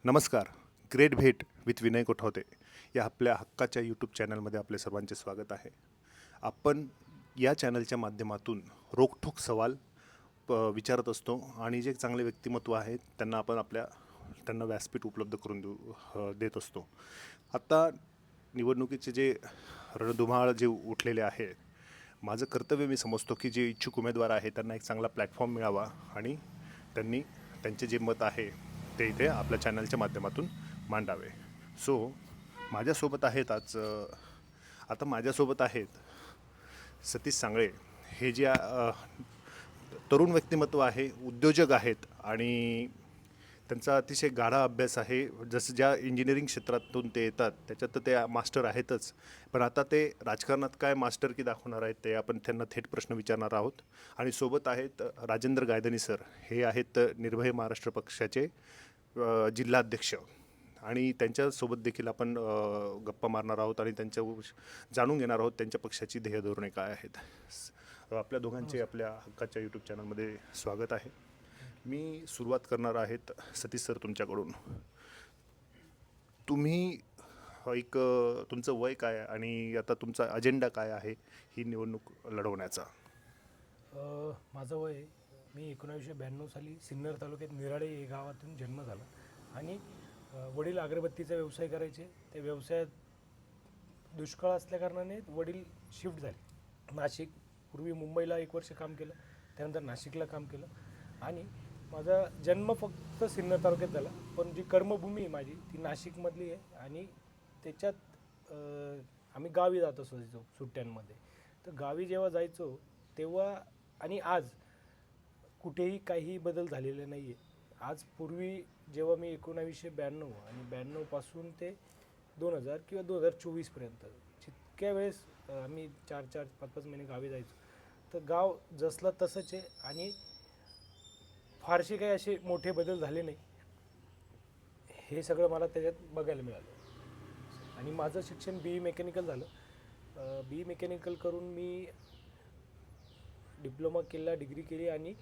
नमस्कार. ग्रेट भेट विथ विनय कोठावते या आपल्या हक्काच्या यूट्यूब चॅनलमध्ये आपले सर्वांचे स्वागत आहे. आपण या चॅनलच्या माध्यमातून रोखठोक सवाल विचारत असतो आणि जे चांगले व्यक्तिमत्व आहेत त्यांना व्यासपीठ उपलब्ध करून देत असतो. आता निवडणुकीचे जे रणधुमाळ जे उठलेले आहे, माझं कर्तव्य मी समजतो की जे इच्छुक उमेदवार आहे त्यांना एक चांगला प्लॅटफॉर्म मिळावा आणि त्यांनी त्यांचे जे मत आहे ते इथे आपल्या चॅनलच्या माध्यमातून मांडावे. माझ्यासोबत आहेत माझ्यासोबत आहेत सतीश सांगळे. हे जे तरुण व्यक्तिमत्व आहे, उद्योजक आहेत आणि त्यांचा अतिशय गाढा अभ्यास आहे. जसं ज्या इंजिनिअरिंग क्षेत्रातून ते येतात त्याच्यात तर ते मास्टर आहेतच, पण आता ते राजकारणात काय मास्टर की दाखवणार आहेत ते आपण त्यांना थेट प्रश्न विचारणार आहोत. आणि सोबत आहेत राजेंद्र गायधनी सर. हे आहेत निर्भय महाराष्ट्र पक्षाचे जिल्हाध्यक्ष आणि त्यांच्यासोबत देखील आपण गप्पा मारणार आहोत आणि जाणून घेणार आहोत त्यांच्या पक्षाची ध्येय धोरणे काय आहेत. आपल्या दोघांचे आपल्या हक्काच्या यूट्यूब चॅनलमध्ये स्वागत आहे. मी सुरुवात करणार आहेत सतीश सर तुमच्याकडून. तुम्ही तुमचं वय काय आणि आता तुमचा अजेंडा काय आहे ही निवडणूक लढवण्याचा? माझं वय, मी 1992 साली सिन्नर तालुक्यात निराळे या गावातून जन्म झाला आणि वडील अगरबत्तीचा व्यवसाय करायचे. त्या व्यवसायात दुष्काळ असल्याकारणाने वडील शिफ्ट झाले नाशिक. पूर्वी मुंबईला 1 वर्ष काम केलं, त्यानंतर नाशिकला काम केलं आणि माझा जन्म फक्त सिन्नर तालुक्यात झाला, पण जी कर्मभूमी माझी ती नाशिकमधली आहे आणि त्याच्यात आम्ही गावी जात असतो सुट्ट्यांमध्ये. तर गावी जेव्हा जायचो तेव्हा आणि आज कुठेही काही बदल झालेले नाही आहे. आज पूर्वी जेव्हा मी 1992 आणि 92पासून ते 2000 किंवा 2024पर्यंत जितक्या वेळेस आम्ही 4-4, 5-5 महिने गावी जायचो, तर गाव जसलं तसंच आहे आणि फारसे काही असे मोठे बदल झाले नाही. हे सगळं मला त्याच्यात बघायला मिळालं. आणि माझं शिक्षण BE मेकॅनिकल झालं. BE मेकॅनिकल करून मी डिप्लोमा केला, डिग्री केली आणि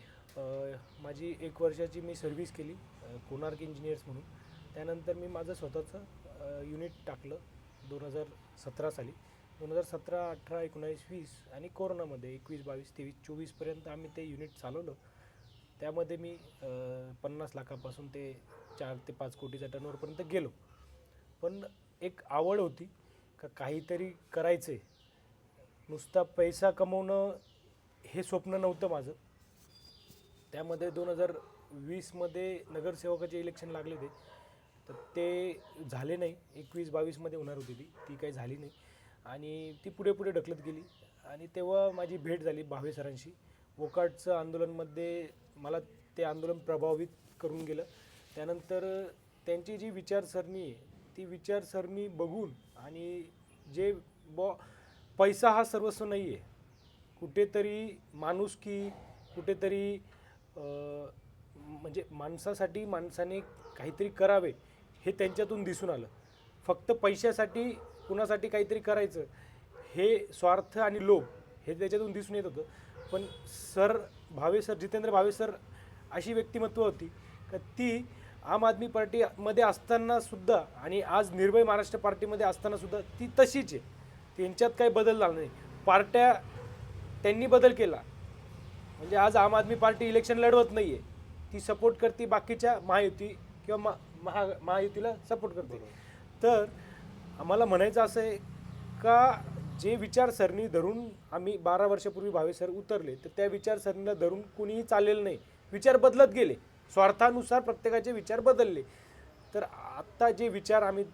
माझी 1 वर्षाची मी सर्व्हिस केली कोणार्क इंजिनियर्स म्हणून. त्यानंतर मी माझं स्वतःचं युनिट टाकलं 2017 साली. 2017, 18, 19, 20 आणि कोरोनामध्ये 21, 22, 23, 24पर्यंत आम्ही ते युनिट चालवलं. त्यामध्ये मी 50 लाखापासून ते 4 ते 5 कोटीच्या टर्नओव्हरपर्यंत गेलो. पण एक आवड होती का काहीतरी करायचं आहे. नुसता पैसा कमवणं हे स्वप्न नव्हतं माझं. त्यामध्ये 2020मध्ये नगरसेवकाचे इलेक्शन लागले होते, तर ते झाले नाही. 21-22मध्ये होणार होती ती काही झाली नाही आणि ती पुढे ढकलत गेली. आणि तेव्हा माझी भेट झाली भावे सरांशी. वोकाटचं आंदोलनमध्ये मला ते आंदोलन प्रभावित करून गेलं. त्यानंतर त्यांची जी विचारसरणी आहे ती विचारसरणी बघून आणि जे पैसा हा सर्वस्व नाही आहे, कुठेतरी माणुसकी, कुठेतरी म्हणजे माणसासाठी माणसाने काहीतरी करावे हे त्यांच्यातून दिसून आलं. फक्त पैशासाठी कुणासाठी काहीतरी करायचं हे स्वार्थ आणि लोभ हे त्याच्यातून दिसून येत होतं. पण जितेंद्र भावे सर अशी व्यक्तिमत्व होती का ती आम आदमी पार्टीमध्ये असतानासुद्धा आणि आज निर्भय महाराष्ट्र पार्टीमध्ये असतानासुद्धा ती तशीच आहे. त्यांच्यात काही बदल झाला नाही. पार्ट्या त्यांनी बदल केला म्हणजे आज आम आदमी पार्टी इलेक्शन लढवत नाही आहे, ती सपोर्ट करते बाकीच्या महायुती किंवा महायुतीला सपोर्ट करते. तर आम्हाला म्हणायचं असं आहे का जे विचारसरणी धरून आम्ही 12 वर्षापूर्वी भावे सर उतरले, तर त्या विचारसरणीला धरून कुणीही चाललेलं नाही. विचार बदलत गेले, स्वार्थानुसार प्रत्येकाचे विचार बदलले. तर आत्ता जे विचार आम्ही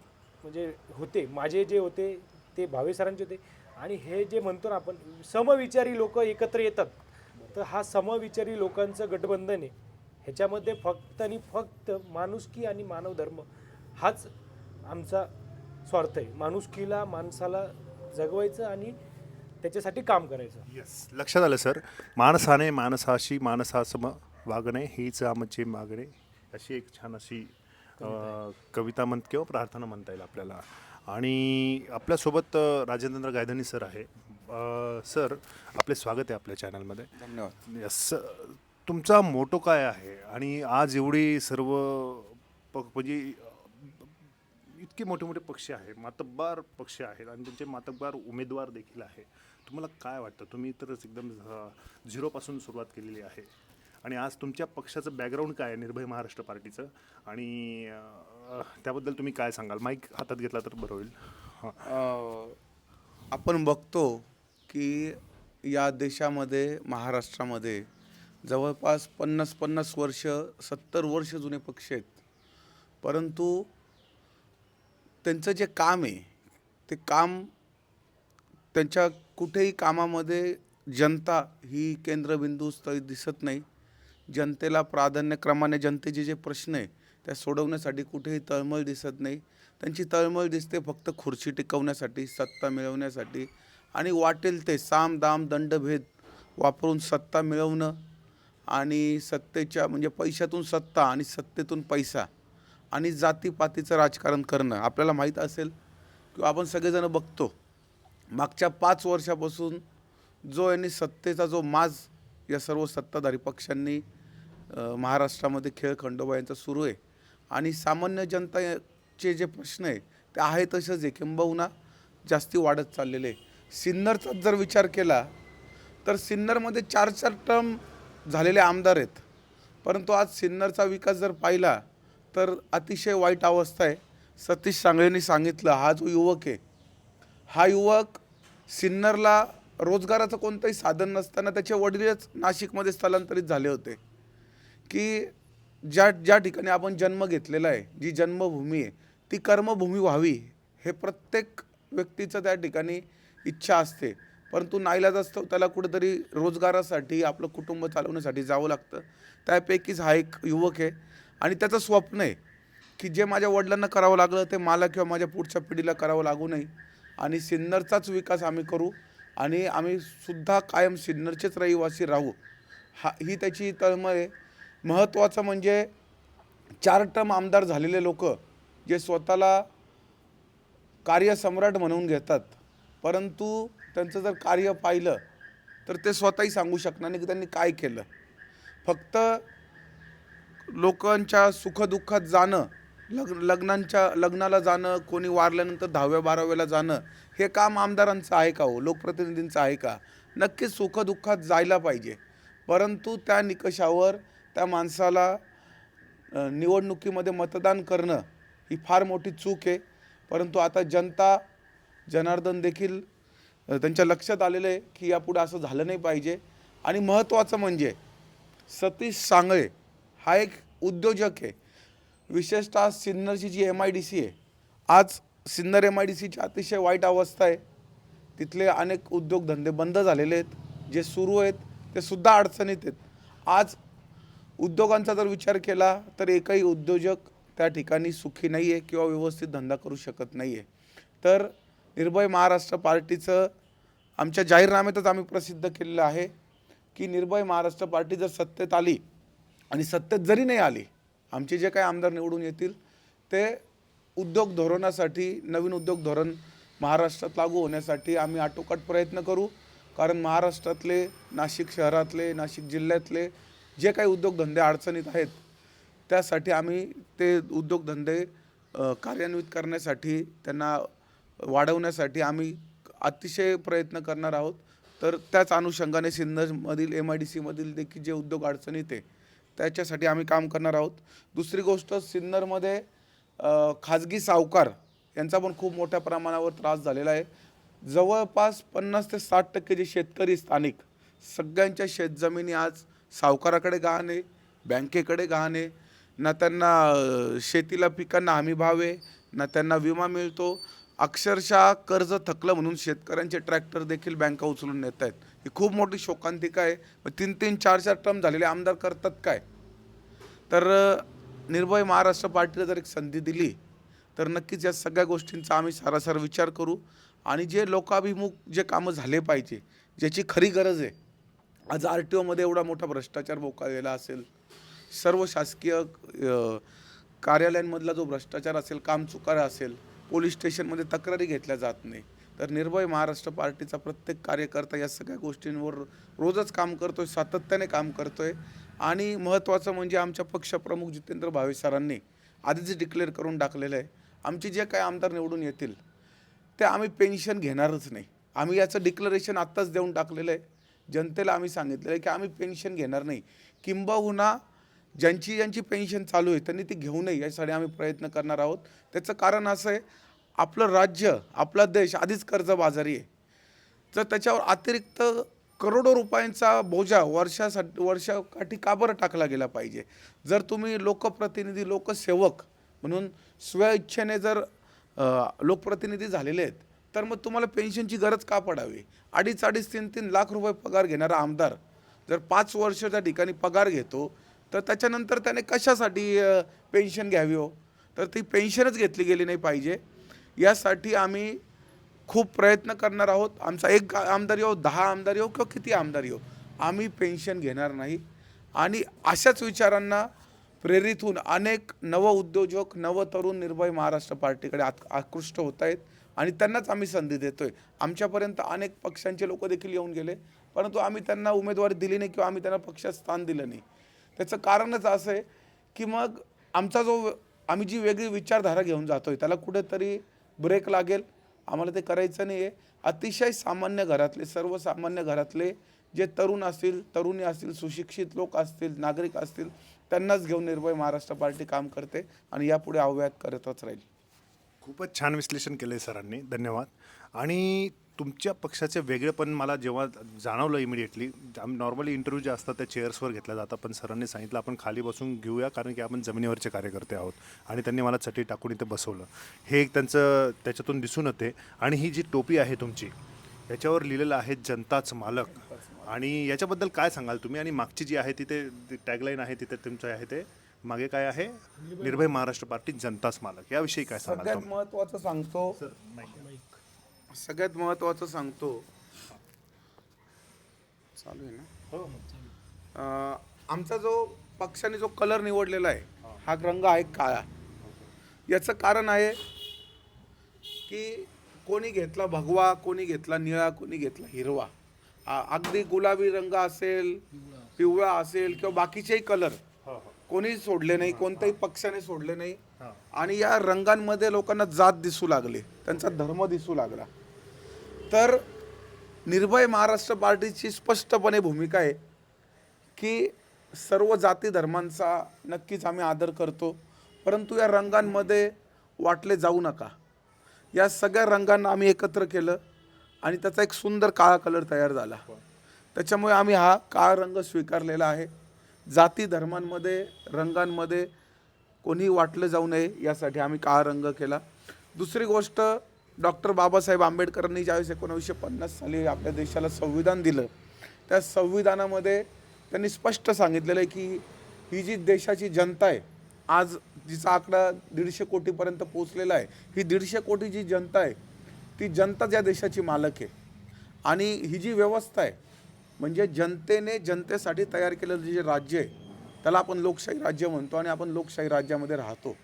म्हणजे होते, माझे जे होते ते भावे सरांचे होते आणि हे जे म्हणतो ना आपण समविचारी लोक एकत्र येतात, तर हा समविचारी लोकांचं गठबंधन आहे. ह्याच्यामध्ये फक्त आणि फक्त माणुसकी आणि मानवधर्म हाच आमचा स्वार्थ आहे. माणुसकीला, माणसाला जगवायचं आणि त्याच्यासाठी काम करायचं. येस, लक्षात आलं सर. माणसाने माणसाशी माणसासम वागणे हीच आमची मागणे, अशी एक छान अशी कविता किंवा प्रार्थना म्हणता येईल आपल्याला. आणि आपल्यासोबत राजेंद्र गायधनी सर आहे. सर, आपले स्वागत आहे आपल्या चॅनलमध्ये. धन्यवाद. यस, तुमचा मोटो काय आहे आणि आज एवढी सर्व म्हणजे इतके मोठे मोठे पक्ष आहे, मातब्बार पक्ष आहेत आणि त्यांचे मातब्बार उमेदवार देखील आहे. तुम्हाला काय वाटतं? तुम्ही तरच एकदम झिरोपासून सुरुवात केलेली आहे आणि आज तुमच्या पक्षाचं बॅकग्राऊंड काय आहे निर्भय महाराष्ट्र पार्टीचं, आणि त्याबद्दल तुम्ही काय सांगाल? माईक हातात घेतला तर बरं होईल. हां. आपण बघतो की या देशामध्ये महाराष्ट्रामध्ये जवळपास 50 वर्ष 70 वर्ष जुने पक्ष आहेत, परंतु त्यांचं जे काम आहे ते काम त्यांच्या कुठेही कामामध्ये जनता ही केंद्रबिंदू स्थळी दिसत नाही. जनतेला प्राधान्यक्रमाने जनतेचे जे प्रश्न आहे त्या सोडवण्यासाठी कुठेही तळमळ दिसत नाही. त्यांची तळमळ दिसते फक्त खुर्ची टिकवण्यासाठी, सत्ता मिळवण्यासाठी आणि वाटेल ते साम दाम दंडभेद वापरून सत्ता मिळवणं आणि सत्तेच्या म्हणजे पैशातून सत्ता आणि सत्तेतून पैसा आणि जातीपातीचं राजकारण करणं. आपल्याला माहीत असेल किंवा आपण सगळेजण बघतो मागच्या 5 वर्षापासून जो यांनी सत्तेचा जो माज या सर्व सत्ताधारी पक्षांनी महाराष्ट्रामध्ये खेळ खंडोबा यांचा सुरू आहे आणि सामान्य जनतेचे जे प्रश्न आहे ते आहे तसेच आहे, किंबहुना जास्ती वाढत चाललेले. सिन्नरचा जर विचार केला तर सिन्नरमध्ये 4 टर्म झालेले आमदार आहेत, परंतु आज सिन्नरचा विकास जर पाहिला तर अतिशय वाईट अवस्था आहे. सतीश सांगळेंनी सांगितलं, हा जो युवक आहे हा युवक सिन्नरला रोजगाराचं कोणतंही साधन नसताना त्याचे वडीलच नाशिकमध्ये स्थलांतरित झाले होते. की ज्या ठिकाणी आपण जन्म घेतलेला आहे, जी जन्मभूमी आहे ती कर्मभूमी व्हावी हे प्रत्येक व्यक्तीचं त्या ठिकाणी इच्छा असते, परंतु नाईलाजास्तव त्याला कुठेतरी रोजगारासाठी आपलं कुटुंब चालवण्यासाठी जावं लागतं. त्यापैकीच हा एक युवक आहे आणि त्याचं स्वप्न आहे की जे माझ्या वडिलांना करावं लागलं ते मला किंवा माझ्या पुढच्या पिढीला करावं लागू नये आणि सिन्नरचाच विकास आम्ही करू आणि आम्ही सुद्धा कायम सिन्नरचेच रहिवासी राहू, ही त्याची तळमळ आहे. महत्त्वाचं म्हणजे 4 टर्म आमदार झालेले लोक जे स्वतःला कार्यसम्राट म्हणून घेतात, परंतु त्यांचं जर कार्य पाहिलं तर ते स्वतःही सांगू शकणार नाही की त्यांनी काय केलं. फक्त लोकांच्या सुखदुःखात जाणं, लग्नाला जाणं, कोणी वारल्यानंतर 10व्या 12व्याला जाणं हे काम आमदारांचं आहे का हो, लोकप्रतिनिधींचं आहे का? नक्कीच सुखदुःखात जायला पाहिजे, परंतु त्या निकषावर त्या माणसाला निवडणुकीमध्ये मतदान करणं ही फार मोठी चूक आहे. परंतु आता जनता जनार्दन देखील त्यांच्या लक्षात आलेलं आहे की यापुढे असं झालं नाही पाहिजे. आणि महत्त्वाचं म्हणजे सतीश सांगळे हा एक उद्योजक आहे. विशेषतः सिन्नरची जी MIDC आहे, आज सिन्नर MIDCची अतिशय वाईट अवस्था आहे. तिथले अनेक उद्योगधंदे बंद झालेले आहेत, जे सुरू आहेत ते सुद्धा अडचणीत आहेत. आज उद्योगांचा जर विचार केला तर एकही उद्योजक त्या ठिकाणी सुखी नाही आहे किंवा व्यवस्थित धंदा करू शकत नाही आहे. तर निर्भय महाराष्ट्र पार्टीचं आमच्या जाहीरनाम्यातच आम्ही प्रसिद्ध केलेलं आहे की निर्भय महाराष्ट्र पार्टी जर सत्तेत आली आणि सत्तेत जरी नाही आली, आमचे जे काही आमदार निवडून येतील ते उद्योग धोरणासाठी, नवीन उद्योग धोरण महाराष्ट्रात लागू होण्यासाठी आम्ही आटोकाट प्रयत्न करू. कारण महाराष्ट्रातले, नाशिक शहरातले, नाशिक जिल्ह्यातले जे काही उद्योगधंदे अडचणीत आहेत त्यासाठी आम्ही ते उद्योगधंदे कार्यान्वित करण्यासाठी, त्यांना वाढवण्यासाठी आम्ही अतिशय प्रयत्न करणार आहोत. तर त्याच अनुषंगाने सिन्नरमधील MIDCमधील देखील जे उद्योग अडचणीत आहे त्याच्यासाठी आम्ही काम करणार आहोत. दुसरी गोष्ट, सिन्नरमध्ये खाजगी सावकार यांचा पण खूप मोठ्या प्रमाणावर त्रास झालेला आहे. जवळपास 50 ते 60% जे शेतकरी स्थानिक सगळ्यांच्या शेतजमिनी आज सावकाराकडे गहाण आहे, बँकेकडे गहाण आहे. ना त्यांना शेतीला पिकांना हमी भाव आहे, ना त्यांना विमा मिळतो. अक्षरशः कर्ज थकलं म्हणून शेतकऱ्यांचे ट्रॅक्टर देखील बँका उचलून नेत आहेत. ही खूप मोठी शोकांतिका आहे. 3-3, 4-4 टर्म झालेले आमदार करतात काय? तर निर्भय महाराष्ट्र पार्टीला जर एक संधी दिली तर नक्कीच या सगळ्या गोष्टींचा आम्ही सारासार विचार करू आणि जे लोकाभिमुख जे कामं झाले पाहिजे, ज्याची खरी गरज आहे. आज RTOमध्ये एवढा मोठा भ्रष्टाचार बोकाळलेला असेल, सर्व शासकीय कार्यालयांमधला जो भ्रष्टाचार असेल, कामचुकारा असेल, पोलीस स्टेशनमध्ये तक्रारी घेतल्या जात नाही. तर निर्भय महाराष्ट्र पार्टीचा प्रत्येक कार्यकर्ता या सगळ्या गोष्टींवर रोजच काम करतोय, सातत्याने काम करतोय. आणि महत्त्वाचं म्हणजे आमच्या पक्षप्रमुख जितेंद्र भावे सरांनी आधीच डिक्लेअर करून टाकलेलं आहे, आमचे जे काही आमदार निवडून येतील ते आम्ही पेन्शन घेणारच नाही. आम्ही याचं डिक्लरेशन आत्ताच देऊन टाकलेलं आहे. जनतेला आम्ही सांगितलेलं आहे की आम्ही पेन्शन घेणार नाही. किंबहुना ज्यांची पेन्शन चालू आहे त्यांनी ती घेऊ नये यासाठी आम्ही प्रयत्न करणार आहोत. त्याचं कारण असं आहे, आपलं राज्य, आपला देश आधीच कर्जबाजारी आहे. तर त्याच्यावर अतिरिक्त करोडो रुपयांचा बोजा वर्षाकाठी का बरं टाकला गेला पाहिजे? जर तुम्ही लोकप्रतिनिधी, लोकसेवक म्हणून स्वेच्छेने जर लोकप्रतिनिधी झालेले आहेत, तर मग तुम्हाला पेन्शनची गरज का पडावी? 2.5 3 लाख रुपये पगार घेणारा आमदार जर 5 वर्ष त्या ठिकाणी पगार घेतो, तर त्याच्यानंतर त्याने कशासाठी पेन्शन घ्यावी हो? तर ती पेन्शनच घेतली गेली नाही पाहिजे. यासाठी आम्ही खूप प्रयत्न करणार आहोत. आमचा एक आमदार येऊ, 10 आमदार येऊ किंवा किती आमदार येऊ, आम्ही पेन्शन घेणार नाही. आणि अशाच विचारांना प्रेरित होऊन अनेक नवउद्योजक, नवतरुण निर्भय महाराष्ट्र पार्टीकडे आकृष्ट होत आहेत आणि त्यांनाच आम्ही संधी देतोय. आमच्यापर्यंत अनेक पक्षांचे लोक देखील येऊन गेले, परंतु आम्ही त्यांना उमेदवारी दिली नाही किंवा आम्ही त्यांना पक्षात स्थान दिलं नाही. त्याचं कारणच असं आहे की मग आम्ही जी वेगळी विचारधारा घेऊन जातोय त्याला कुठेतरी ब्रेक लागेल. आम्हाला ते करायचं नाही आहे. अतिशय सामान्य घरातले, सर्वसामान्य घरातले जे तरुण असतील, तरुणी असतील, सुशिक्षित लोक असतील, नागरिक असतील, त्यांनाच घेऊन निर्भय महाराष्ट्र पार्टी काम करते आणि यापुढे अव्याहत करतच राहील. खूपच छान विश्लेषण केलं आहे सरांनी, धन्यवाद. आणि तुमच्या पक्षाचे वेगळेपण मला जेव्हा जाणवलं इमिडिएटली, आम्ही नॉर्मली इंटरव्ह्यू जे असतात त्या चेअर्सवर घेतल्या जातात, पण सरांनी सांगितलं आपण खाली बसून घेऊया कारण की आपण जमिनीवरचे कार्यकर्ते आहोत. आणि त्यांनी मला चटी टाकून इथे बसवलं. हे एक त्यांचं त्याच्यातून दिसून येते. आणि ही जी टोपी आहे तुमची, याच्यावर लिहिलेलं आहे जनताच मालक. आणि याच्याबद्दल काय सांगाल तुम्ही? आणि मागची जी आहे तिथे टॅगलाईन आहे, तिथे तुमचं आहे ते मागे काय आहे? निर्भय महाराष्ट्र पार्टी जनताच मालक. याविषयी काय सांगाल सगळ्यात तुम्ही? महत्त्वाचं सांगतो, चालू आहे ना? आमचा जो पक्षाने जो कलर निवडलेला आहे, हा रंग आहे काळा. याचं कारण आहे की कोणी घेतला भगवा, कोणी घेतला निळा, कोणी घेतला हिरवा. अगदी गुलाबी रंग असेल, पिवळा असेल किंवा बाकीचेही कलर कोणी सोडले नाही, कोणत्याही पक्षाने सोडले नाही. आणि या रंगांमध्ये लोकांना जात दिसू लागली, त्यांचा धर्म दिसू लागला. तर निर्भय महाराष्ट्र पार्टीची स्पष्टपणे भूमिका आहे की सर्व जाती धर्मांचा नक्कीच आम्ही आदर करतो, परंतु या रंगांमध्ये वाटले जाऊ नका. या सगळ्या रंगांना आम्ही एकत्र केलं आणि त्याचा एक सुंदर काळा कलर तयार झाला. त्याच्यामुळे आम्ही हा काळा रंग स्वीकारलेला आहे. जाती धर्मांमध्ये, रंगांमध्ये कोणी वाटलं जाऊ नये यासाठी आम्ही काळा रंग केला. दुसरी गोष्ट, डॉक्टर बाबासाहेब आंबेडकरांनी ज्यावेळेस 1950 साली आपल्या देशाला संविधान दिलं, त्या संविधानामध्ये त्यांनी स्पष्ट सांगितलेलं आहे की ही जी देशाची जनता आहे, आज जिचा आकडा 150 कोटीपर्यंत पोहोचलेला आहे, ही 150 कोटी जी जनता आहे, ती जनताच या देशाची मालक आहे. आणि ही जी व्यवस्था आहे, म्हणजे जनतेने जनतेसाठी तयार केलेलं जे राज्य आहे, त्याला आपण लोकशाही राज्य म्हणतो आणि आपण लोकशाही राज्यामध्ये राहतो.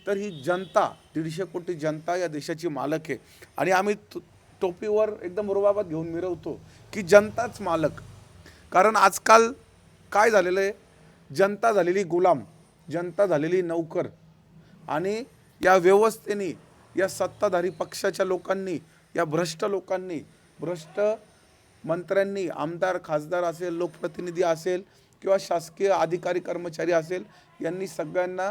तर ही जनता, 150 कोटी जनता या देशाची मालक आहे. आणि आम्ही टोपीवर एकदम रुबाबात घेऊन मिरवतो की जनताच मालक. कारण आजकाल काय झालेलं आहे, जनता झालेली गुलाम, जनता झालेली नौकर. आणि या व्यवस्थेने, या सत्ताधारी पक्षाच्या लोकांनी, या भ्रष्ट लोकांनी, भ्रष्ट मंत्र्यांनी, आमदार खासदार असेल, लोकप्रतिनिधी असेल किंवा शासकीय अधिकारी कर्मचारी असेल, यांनी सगळ्यांना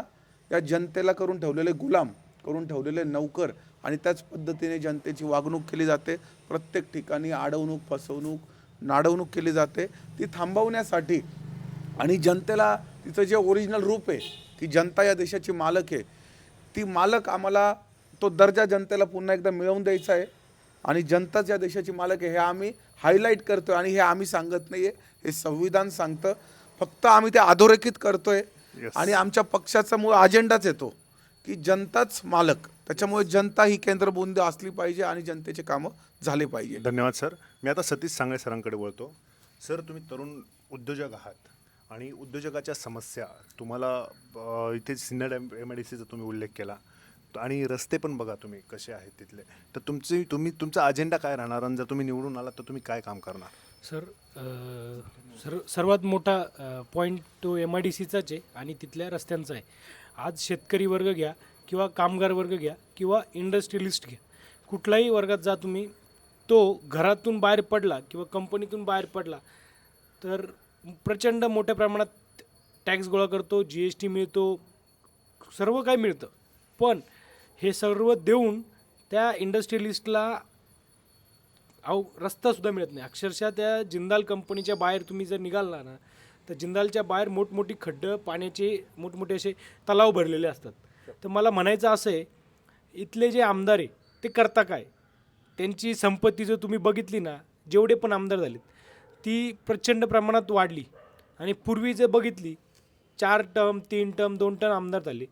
या जनतेला करून ठेवलेले गुलाम, करून ठेवलेले नौकर. आणि त्याच पद्धतीने जनतेची वागणूक केली जाते. प्रत्येक ठिकाणी अडवणूक, फसवणूक, नाडवणूक केली जाते. ती थांबवण्यासाठी आणि जनतेला तिचं जे ओरिजिनल रूप आहे की जनता या देशाची मालक आहे, ती मालक आम्हाला तो दर्जा जनतेला पुन्हा एकदा मिळवून द्यायचा आहे. आणि जनताच या देशाची मालक आहे हे आम्ही हायलाईट करतोय. आणि हे आम्ही सांगत नाही आहे, हे संविधान सांगतं. फक्त आम्ही ते अधोरेखित करतोय. आणि आमच्या पक्षाचा मूळ अजेंडाच येतो की जनताच मालक. त्याच्यामुळे जनता ही केंद्रबिंदू असली पाहिजे आणि जनतेचे कामं झाले पाहिजे. धन्यवाद सर. मी आता सतीश सांगळे सरांकडे वळतो. सर, तुम्ही तरुण उद्योजक आहात आणि उद्योजकाच्या समस्या तुम्हाला इथे सिन्नर MIDCचा तुम्ही उल्लेख केला आणि रस्ते पण बघा तुम्ही कसे आहेत तिथले. तर तुमचा अजेंडा काय राहणार आणि जर तुम्ही निवडून आलात तर तुम्ही काय काम करणार? सर सर्वात मोठा पॉईंट तो MIDCचाच आहे आणि तिथल्या रस्त्यांचा आहे. आज शेतकरी वर्ग घ्या किंवा कामगार वर्ग घ्या किंवा इंडस्ट्रियलिस्ट घ्या, कुठलाही वर्गात जा तुम्ही, तो घरातून बाहेर पडला किंवा कंपनीतून बाहेर पडला तर प्रचंड मोठ्या प्रमाणात टॅक्स गोळा करतो, GST मिळतो, सर्व काही मिळतं. पण हे सर्व देऊन त्या इंडस्ट्रियलिस्टला रस्तासुद्धा मिळत नाही. अक्षरशः त्या जिंदाल कंपनीच्या बाहेर तुम्ही जर निघाला ना तर जिंदालच्या बाहेर मोठमोठी खड्डं, पाण्याचे मोठमोठे असे तलाव भरलेले असतात. तर मला म्हणायचं असं आहे, इथले जे आमदार आहे ते करता काय? त्यांची संपत्ती जर तुम्ही बघितली ना, जेवढे पण आमदार झालेत ती प्रचंड प्रमाणात वाढली. आणि पूर्वी जर बघितली 4 टर्म 3 टर्म 2 टर्म आमदार झाले.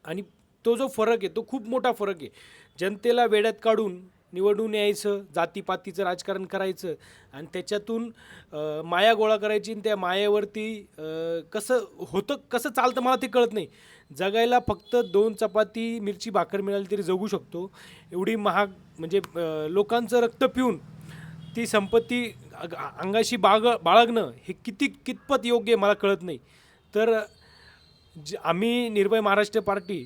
आणि तो जो फरक आहे तो खूप मोठा फरक आहे. जनतेला वेड्यात काढून निवडून यायचं, जातीपातीचं राजकारण करायचं आणि त्याच्यातून माया गोळा करायची आणि त्या मायावरती कसं होतं, कसं चालतं मला ते कळत नाही. जगायला फक्त 2 चपाती मिरची भाकर मिळाली तरी जगू शकतो, एवढी महाग म्हणजे लोकांचं रक्त पिऊन ती संपत्ती अंगाशी बाळगणं हे कितपत योग्य आहे मला कळत नाही. तर आम्ही निर्भय महाराष्ट्र पार्टी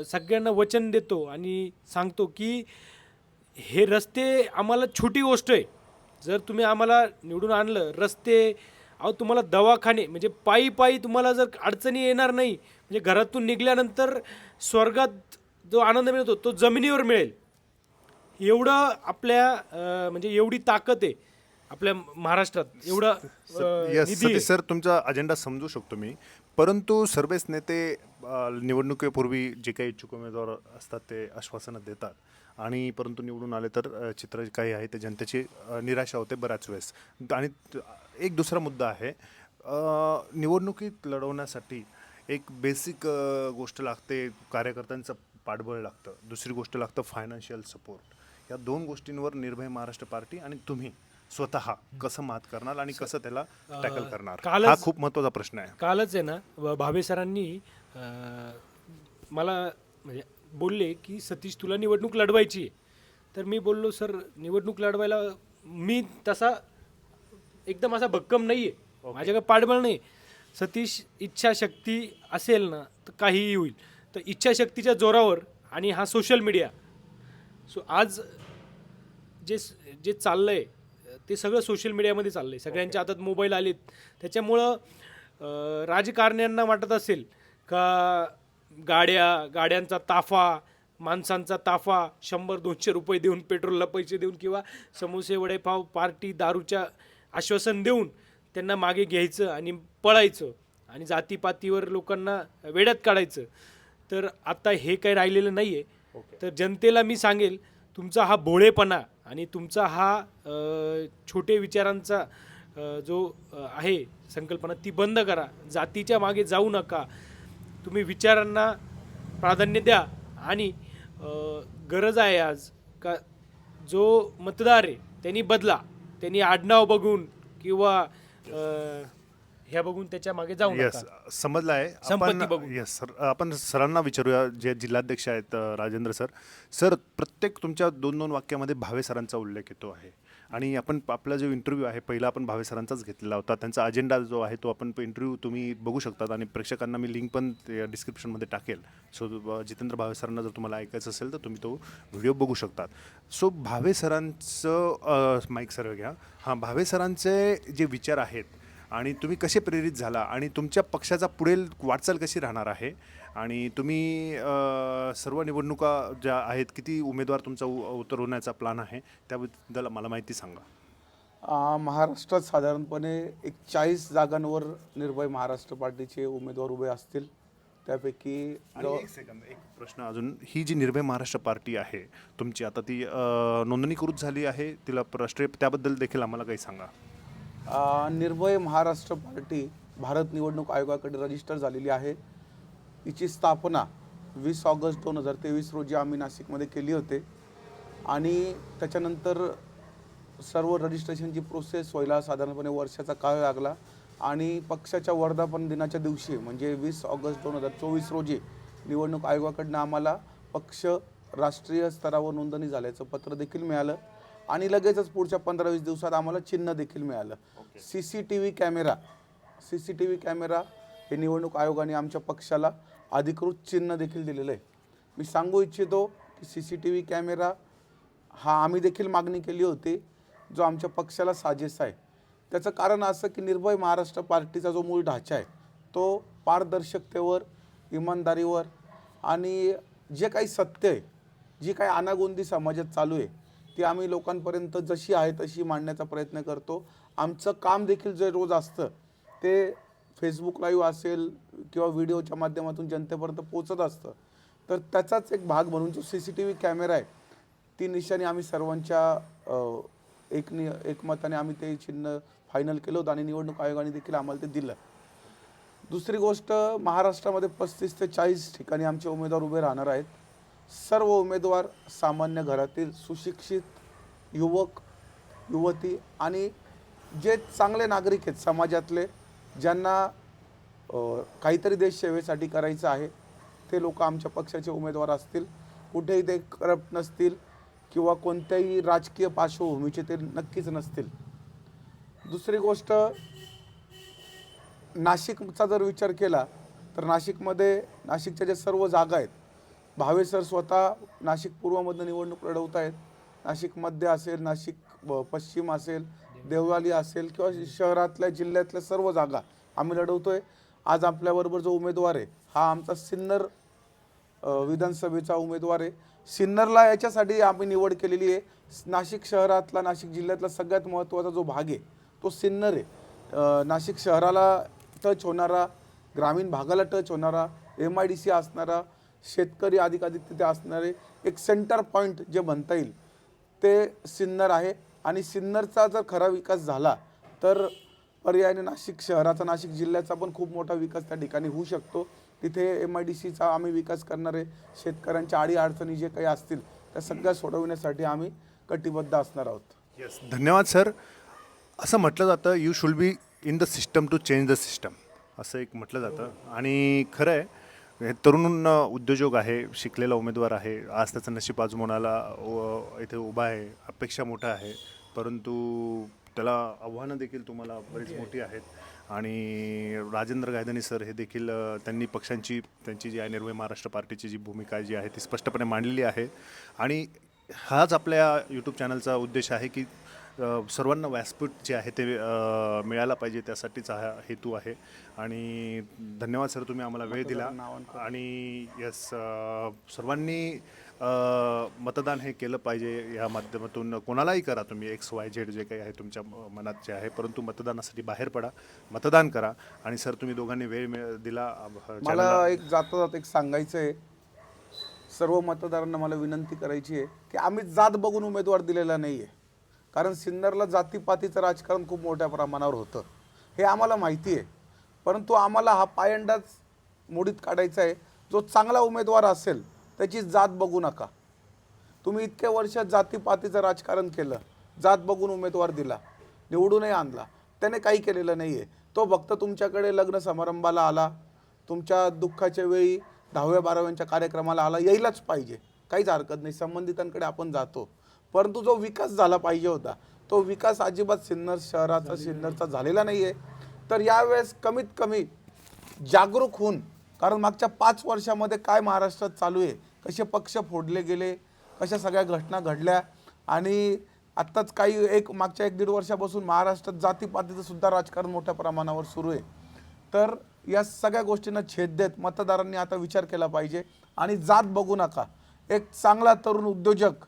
सगळ्यांना वचन देतो आणि सांगतो की हे रस्ते आम्हाला छोटी गोष्ट आहे. जर तुम्ही आम्हाला निवडून आणलं, रस्ते, तुम्हाला दवाखाने म्हणजे पायी तुम्हाला जर अडचणी येणार नाही, म्हणजे घरातून निघाल्यानंतर स्वर्गात जो आनंद मिळतो तो जमिनीवर मिळेल. एवढं आपल्या म्हणजे एवढी ताकद आहे आपल्या महाराष्ट्रात, एवढा यस निधी आहे. सतीश सर, तुमचा अजेंडा समजू शकतो मी, परंतु सर्वच नेते निवडणुकीपूर्वी जे काही इच्छुक उमेदवार असतात ते आश्वासनं देतात आणि परंतु निवडून आले तर चित्र काही आहे ते जनतेची निराशा होते बऱ्याच वेळेस. आणि एक दुसरा मुद्दा आहे, निवडणुकीत लढवण्यासाठी एक बेसिक गोष्ट लागते, कार्यकर्त्यांचं पाठबळ लागतं, दुसरी गोष्ट लागतं फायनान्शियल सपोर्ट. या 2 गोष्टींवर निर्भय महाराष्ट्र पार्टी आणि तुम्ही स्वतः कसं मात करणार आणि कसं त्याला टॅकल करणार, हा खूप महत्त्वाचा प्रश्न आहे. कालच आहे ना भावे सरांनी मला म्हणजे बोलले की सतीश तुला निवडणूक लढवायची आहे. तर मी बोललो सर निवडणूक लढवायला मी तसा एकदम असा भक्कम नाही आहे, माझ्याकडे पाठबळ नाही. सतीश इच्छाशक्ती असेल ना तर काहीही होईल. तर इच्छाशक्तीच्या जोरावर आणि हा सोशल मीडिया, आज जे चाललं आहे ते सगळं सोशल मीडियामध्ये चाललं आहे. सगळ्यांच्या हातात मोबाईल आलेत, त्याच्यामुळं राजकारण्यांना वाटत असेल का गाड्यांचा ताफा, माणसांचा ताफा, 100-200 रुपये देऊन, पेट्रोलला पैसे देऊन किंवा समोसे वडेपाव पार्टी दारूच्या आश्वासन देऊन त्यांना मागे घ्यायचं आणि पळायचं आणि जातीपातीवर लोकांना वेड्यात काढायचं. तर आता हे काही राहिलेलं नाही आहे. तर जनतेला मी सांगेल, तुमचा हा भोळेपणा आणि तुमचा हा छोटे विचारांचा जो आहे संकल्पना ती बंद करा. जातीच्या मागे जाऊ नका, तुम्ही विचारांना प्राधान्य द्या. आणि गरज आहे आज का जो मतदार आहे त्यांनी बदला, त्यांनी आडनाव बघून किंवा ह्या बघून त्याच्या मागे जाऊ नका. यस, समजलं आहे. संपत्ती बघून. यस सर, आपण सरांना विचारूया, जे जिल्हाध्यक्ष आहेत राजेंद्र सर. सर, प्रत्येक तुमच्या 2-2 वाक्यामध्ये भावे सरांचा उल्लेख येतो आहे आणि आपण आपला जो इंटरव्ह्यू आहे पहिला आपण भावे सरांचाच घेतलेला होता. त्यांचा अजेंडा जो आहे तो आपण इंटरव्ह्यू तुम्ही बघू शकतात आणि प्रेक्षकांना मी लिंक पण डिस्क्रिप्शनमध्ये टाकेल. सो जितेंद्र भावे सरांना जर तुम्हाला ऐकायचं असेल तर तुम्ही तो व्हिडिओ बघू शकतात. सो भावे सरांचं माईक सर्व घ्या. हां, भावे सरांचे जे विचार आहेत आणि तुम्ही कसे प्रेरित झाला आणि तुमच्या पक्षाचा पुढील वाटचाल कशी राहणार आहे आणि तुम्ही सर्व निवडणुका ज्या आहेत किती उमेदवार तुमचा उतरवण्याचा प्लॅन आहे त्याबद्दल मला माहिती सांगा. महाराष्ट्रात साधारणपणे एक 40 जागांवर निर्भय महाराष्ट्र पार्टीचे उमेदवार उभे असतील. त्यापैकी एक सेकंद, एक प्रश्न अजून. ही जी निर्भय महाराष्ट्र पार्टी आहे तुमची, आता ती नोंदणीकृत झाली आहे, तिला राष्ट्रीय, त्याबद्दल देखील आम्हाला काही सांगा. निर्भय महाराष्ट्र पार्टी भारत निवडणूक आयोगाकडे रजिस्टर झालेली आहे. हिची स्थापना 20 ऑगस्ट 2023 रोजी आम्ही नाशिकमध्ये केली होते आणि त्याच्यानंतर सर्व रजिस्ट्रेशनची प्रोसेस व्हायला साधारणपणे वर्षाचा काळ लागला आणि पक्षाच्या वर्धापन दिनाच्या दिवशी म्हणजे 20 ऑगस्ट 2024 रोजी निवडणूक आयोगाकडनं आम्हाला पक्ष राष्ट्रीय स्तरावर नोंदणी झाल्याचं पत्र देखील मिळालं आणि लगेचच पुढच्या 15-20 दिवसात आम्हाला चिन्ह देखील मिळालं. CCTV कॅमेरा हे निवडणूक आयोगाने आमच्या पक्षाला अधिकृत चिन्ह देखील दिलेलं आहे. मी सांगू इच्छितो की CCTV कॅमेरा हा आम्ही देखील मागणी केली होती, जो आमच्या पक्षाला साजेसा आहे. त्याचं कारण असं की निर्भय महाराष्ट्र पार्टीचा जो मूळ ढाचा आहे तो पारदर्शकतेवर, इमानदारीवर आणि जे काही सत्य आहे, जी काही अनागोंदी समाजात चालू आहे ती आम्ही लोकांपर्यंत जशी आहे तशी मांडण्याचा प्रयत्न करतो. आमचं काम देखील जे रोज असतं ते फेसबुक लाईव्ह असेल किंवा व्हिडिओच्या माध्यमातून जनतेपर्यंत पोचत असतं. तर त्याचाच एक भाग म्हणून जो CCTV कॅमेरा आहे ती निशाणी आम्ही सर्वांच्या एकमताने आम्ही ते चिन्ह फायनल केलं होतं आणि निवडणूक आयोगाने देखील आम्हाला ते दिलं. दुसरी गोष्ट, महाराष्ट्रामध्ये 35 ते 40 ठिकाणी आमचे उमेदवार उभे राहणार आहेत. सर्व उमेदवार सामान्य घरातील सुशिक्षित युवक युवती आणि जे चांगले नागरिक आहेत समाजातले, ज्यांना काहीतरी देश सेवेसाठी करायचं आहे, ते लोक आमच्या पक्षाचे उमेदवार असतील. कुठेही ते करप्ट नसतील किंवा कोणत्याही राजकीय पार्श्वभूमीचे ते नक्कीच नसतील. दुसरी गोष्ट, नाशिकचा जर विचार केला तर नाशिकच्या ज्या सर्व जागा आहेत, भावे सर स्वतः नाशिक पूर्वमधून निवडणूक लढवत आहेत. नाशिक मध्य असेल, नाशिक पश्चिम असेल, देवळाली असेल किंवा शहरातल्या जिल्ह्यातल्या सर्व जागा आम्ही लढवतोय. आज आपल्याबरोबर जो उमेदवार आहे हा आमचा सिन्नर विधानसभेचा उमेदवार आहे. सिन्नरला याच्यासाठी आम्ही निवड केलेली आहे, नाशिक शहरातला, नाशिक जिल्ह्यातला सगळ्यात महत्त्वाचा जो भाग आहे तो सिन्नर आहे. नाशिक शहराला टच होणारा, ग्रामीण भागाला टच होणारा, MIDC असणारा, शेतकरी अधिकाधिक तिथे असणारे एक सेंटर पॉईंट जे म्हणता येईल ते सिन्नर आहे. आणि सिन्नरचा जर खरा विकास झाला तर पर्यायाने नाशिक शहराचा, नाशिक जिल्ह्याचा पण खूप मोठा विकास त्या ठिकाणी होऊ शकतो. तिथे MIDCचा आम्ही विकास करणार आहे. शेतकऱ्यांच्या अडीअडचणी जे काही असतील त्या सगळ्या सोडवण्यासाठी आम्ही कटिबद्ध असणार आहोत. येस, धन्यवाद सर. असं म्हटलं जातं, you should be in the system to change the system, असं एक म्हटलं जातं. आणि खरं आहे, हे तरुण उद्योजक आहे, शिकलेला उमेदवार आहे. आज त्याचं नशीब आजमावण्याला इथे उभा आहे. अपेक्षा मोठा आहे, परंतु त्याला आव्हानं देखील तुम्हाला बरीच मोठी आहेत. आणि राजेंद्र गायधनी सर हे देखील त्यांनी त्यांची जी आहे निर्भय महाराष्ट्र पार्टीची जी भूमिका जी आहे ती स्पष्टपणे मांडलेली आहे. आणि हाच आपल्या यूट्यूब चॅनलचा उद्देश आहे की सर्वांना व्यासपीठ जे आहे ते मिळायला पाहिजे, त्यासाठीच हा हेतू आहे. आणि धन्यवाद सर, तुम्ही आम्हाला वेळ दिला. आणि यस, सर्वांनी मतदान हे केलं पाहिजे. या माध्यमातून कोणालाही करा तुम्ही, XYZ जे काही आहे तुमच्या मनात जे आहे, परंतु मतदानासाठी बाहेर पडा, मतदान करा. आणि सर, तुम्ही दोघांनी वेळ दिला. मला एक जाता एक सांगायचं आहे, सर्व मतदारांना मला विनंती करायची आहे की आम्ही जात बघून उमेदवार दिलेला नाही आहे. कारण सिन्नरला जातीपातीचं राजकारण खूप मोठ्या प्रमाणावर होतं, हे आम्हाला माहिती आहे. परंतु आम्हाला हा पायंडाच मोडीत काढायचा आहे. जो चांगला उमेदवार असेल त्याची जात बघू नका. तुम्ही इतक्या वर्षात जातीपातीचं राजकारण केलं, जात बघून उमेदवार दिला, निवडूनही आणला, त्याने काही केलेलं नाही आहे. तो फक्त तुमच्याकडे लग्न समारंभाला आला, तुमच्या दुःखाच्या वेळी 10व्या-12व्यांच्या कार्यक्रमाला आला, यायलाच पाहिजे, काहीच हरकत नाही, संबंधितांकडे आपण जातो. परंतु जो विकास झाला पाहिजे होता तो विकास अजिबात सिन्नरचा झालेला नाही आहे. तर यावेळेस कमीत कमी जागरूक होऊन, कारण मागच्या 5 वर्षामध्ये काय महाराष्ट्रात चालू आहे, कसे पक्ष फोडले गेले, कशा सगळ्या घटना घडल्या, आणि आत्ताच मागच्या 1-1.5 वर्षापासून महाराष्ट्रात जातीपातीचं सुद्धा राजकारण मोठ्या प्रमाणावर सुरू आहे. तर या सगळ्या गोष्टींना छेद देत मतदारांनी आता विचार केला पाहिजे आणि जात बघू नका. एक चांगला तरुण उद्योजक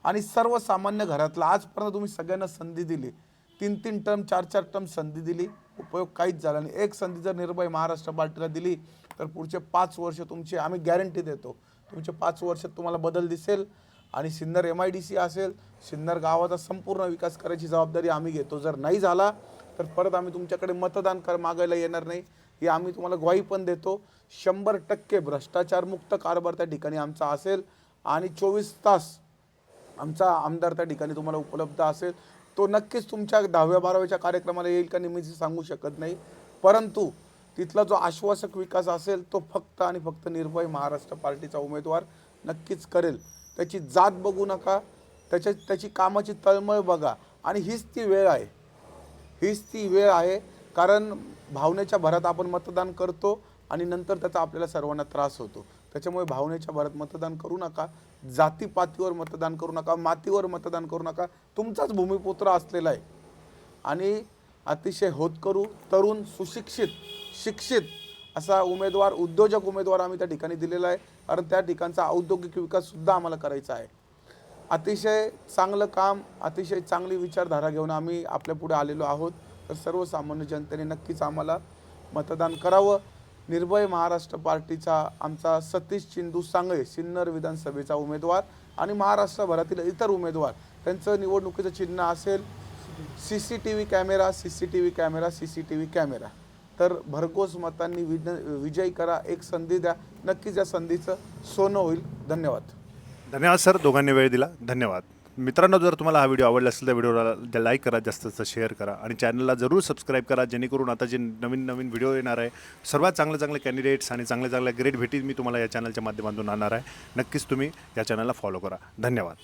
आणि सर्वसामान्य घरातला, आजपर्यंत तुम्ही सगळ्यांना संधी दिली, 3-3 टर्म 4-4 टर्म संधी दिली, उपयोग काहीच झाला नाही. एक संधी जर निर्भय महाराष्ट्र पार्टीला दिली तर पुढचे 5 वर्ष तुमचे, आम्ही गॅरंटी देतो, तुमचे 5 वर्षात तुम्हाला बदल दिसेल. आणि सिन्नर MIDC असेल, सिन्नर गावाचा संपूर्ण विकास करायची जबाबदारी आम्ही घेतो. जर नाही झाला तर परत आम्ही तुमच्याकडे मतदान मागायला येणार नाही, ही आम्ही तुम्हाला ग्वाही पण देतो. 100% भ्रष्टाचारमुक्त कारभार त्या ठिकाणी आमचा असेल आणि 24 तास आमचा आमदार त्या ठिकाणी तुम्हाला उपलब्ध असेल. तो नक्कीच तुमच्या 10व्या-12व्याच्या कार्यक्रमाला येईल का नाही मी सांगू शकत नाही, परंतु तिथला जो आश्वासक विकास असेल तो फक्त आणि फक्त निर्भय महाराष्ट्र पार्टीचा उमेदवार नक्कीच करेल. त्याची जात बघू नका, त्याची कामाची तळमळ बघा. आणि हीच ती वेळ आहे. कारण भावनेच्या भरात आपण मतदान करतो आणि नंतर त्याचा आपल्याला सर्वांना त्रास होतो. त्याच्यामुळे भावनेच्या भरात मतदान करू नका, जातीपातीवर मतदान करू नका, मातीवर मतदान करू नका. तुमचाच भूमिपुत्र असलेला आहे आणि अतिशय होतकरू, तरुण, सुशिक्षित, शिक्षित असा उमेदवार, उद्योजक उमेदवार आम्ही त्या ठिकाणी दिलेला आहे. कारण त्या ठिकाणचा औद्योगिक विकाससुद्धा आम्हाला करायचा आहे. अतिशय चांगलं काम, अतिशय चांगली विचारधारा घेऊन आम्ही आपल्यापुढे आलेलो आहोत. तर सर्वसामान्य जनतेने नक्कीच आम्हाला मतदान करावं. निर्भय महाराष्ट्र पार्टीचा आमचा सतीश चिंदू सांगळे, सिन्नर विधानसभेचा उमेदवार आणि महाराष्ट्रभरातील इतर उमेदवार, त्यांचं निवडणुकीचं चिन्ह असेल CCTV कॅमेरा. तर भरघोस मतांनी विजयी करा. एक संधी द्या, नक्कीच या संधीचं सोनं होईल. धन्यवाद सर, दोघांनी वेळ दिला. धन्यवाद. मित्रांनो, जर तुम्हाला हा व्हिडिओ आवडला असेल तर व्हिडिओला लाईक करा, जास्त शेअर करा आणि चॅनलला जरूर सबस्क्राईब करा, जेणेकरून आता जे नवीन व्हिडिओ येणार आहे, सर्वात चांगले कॅन्डिडेट्स आणि चांगल्या ग्रेट भेटी मी तुम्हाला या चॅनलच्या माध्यमातून आणणार आहे. नक्कीच तुम्ही या चॅनलला फॉलो करा. धन्यवाद.